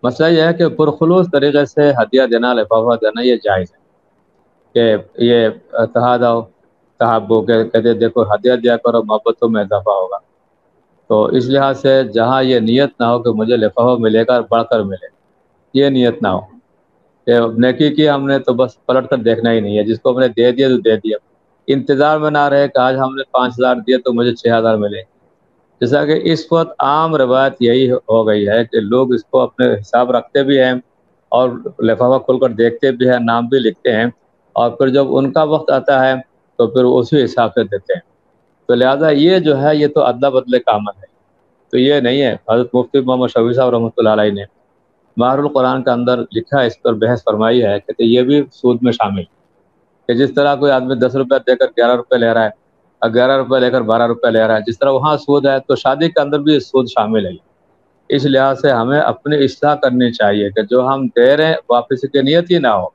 مسئلہ یہ ہے کہ پرخلوص طریقے سے ہدیہ دینا، لفافہ دینا یہ جائز ہے کہ یہ تہادو تحابو کے کہتے دیکھو ہدیہ دیا کرو، محبتوں میں اضافہ ہوگا۔ تو اس لحاظ سے جہاں یہ نیت نہ ہو کہ مجھے لفافہ ملے گا اور بڑھ کر ملے، یہ نیت نہ ہو کہ نیکی کی ہم نے تو بس پلٹ کر دیکھنا ہی نہیں ہے، جس کو ہم نے دے دیا تو دے دیا، انتظار میں نہ رہے کہ آج ہم نے 5,000 دیے تو مجھے 6,000 ملے۔ جیسا کہ اس وقت عام روایت یہی ہو گئی ہے کہ لوگ اس کو اپنے حساب رکھتے بھی ہیں اور لفافہ کھول کر دیکھتے بھی ہیں، نام بھی لکھتے ہیں، اور پھر جب ان کا وقت آتا ہے تو پھر اسی حساب سے دیتے ہیں۔ تو لہٰذا یہ جو ہے یہ تو ادلا بدلے کا عمل ہے، تو یہ نہیں ہے۔ حضرت مفتی محمد شفیع صاحب رحمۃ اللہ علیہ نے ماہر القرآن کے اندر لکھا ہے، اس پر بحث فرمائی ہے کہ یہ بھی سود میں شامل کہ جس طرح کوئی آدمی 10 روپے دے کر 11 روپے لے رہا ہے اور 11 روپے لے کر 12 روپے لے رہا ہے، جس طرح وہاں سود ہے تو شادی کے اندر بھی سود شامل ہے۔ اس لحاظ سے ہمیں اپنی اصلاح کرنی چاہیے کہ جو ہم دے رہے ہیں واپس کی نیت ہی نہ ہو۔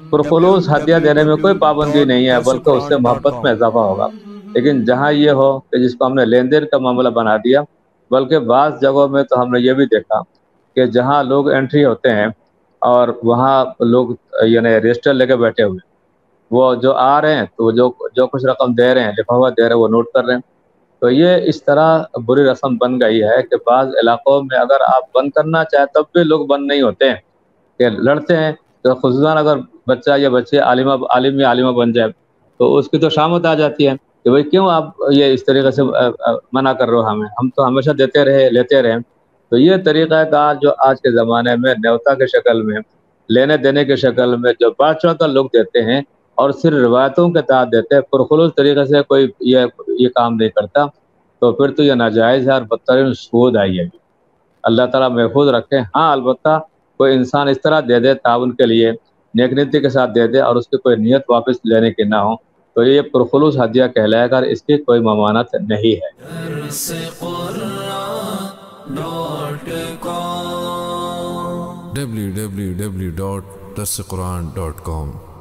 پرخلوص ہدیہ دینے میں کوئی پابندی نہیں ہے، بلکہ اس سے محبت میں اضافہ ہوگا۔ لیکن جہاں یہ ہو کہ جس کو ہم نے لین دین کا معاملہ بنا دیا، بلکہ بعض جگہوں میں تو ہم نے یہ بھی دیکھا کہ جہاں لوگ انٹری ہوتے ہیں اور وہاں لوگ یعنی رجسٹر لے کے بیٹھے ہوئے، وہ جو آ رہے ہیں تو جو کچھ رقم دے رہے ہیں، لفافہ دے رہے ہیں، وہ نوٹ کر رہے ہیں۔ تو یہ اس طرح بری رسم بن گئی ہے کہ بعض علاقوں میں اگر آپ بند کرنا چاہیں تب بھی لوگ بند نہیں ہوتے ہیں، کہ لڑتے ہیں۔ تو خصوصاً اگر بچہ یا بچے عالم یا عالمہ بن جائے تو اس کی تو شامت آ جاتی ہے کہ بھئی کیوں آپ یہ اس طریقے سے منع کر رہے ہو ہمیں، ہم تو ہمیشہ دیتے رہے لیتے رہے۔ تو یہ طریقہ کار جو آج کے زمانے میں نیوتا کے شکل میں، لینے دینے کے شکل میں جو بڑھ چڑھ کر لوگ دیتے ہیں اور صرف روایتوں کے تحت دیتے ہیں، پرخلوص طریقے سے کوئی یہ کام نہیں کرتا، تو پھر تو یہ ناجائز ہے اور بدترین سود ہے یہ۔ اللہ تعالیٰ محفوظ رکھے۔ ہاں البتہ کوئی انسان اس طرح دے دے تعاون کے لیے، نیک نیتی کے ساتھ دے دے اور اس کی کوئی نیت واپس لینے کی نہ ہو، تو یہ پرخلوص ہدیہ کہلائے گا، اس کی کوئی ممانعت نہیں ہے۔ www.darsequran.com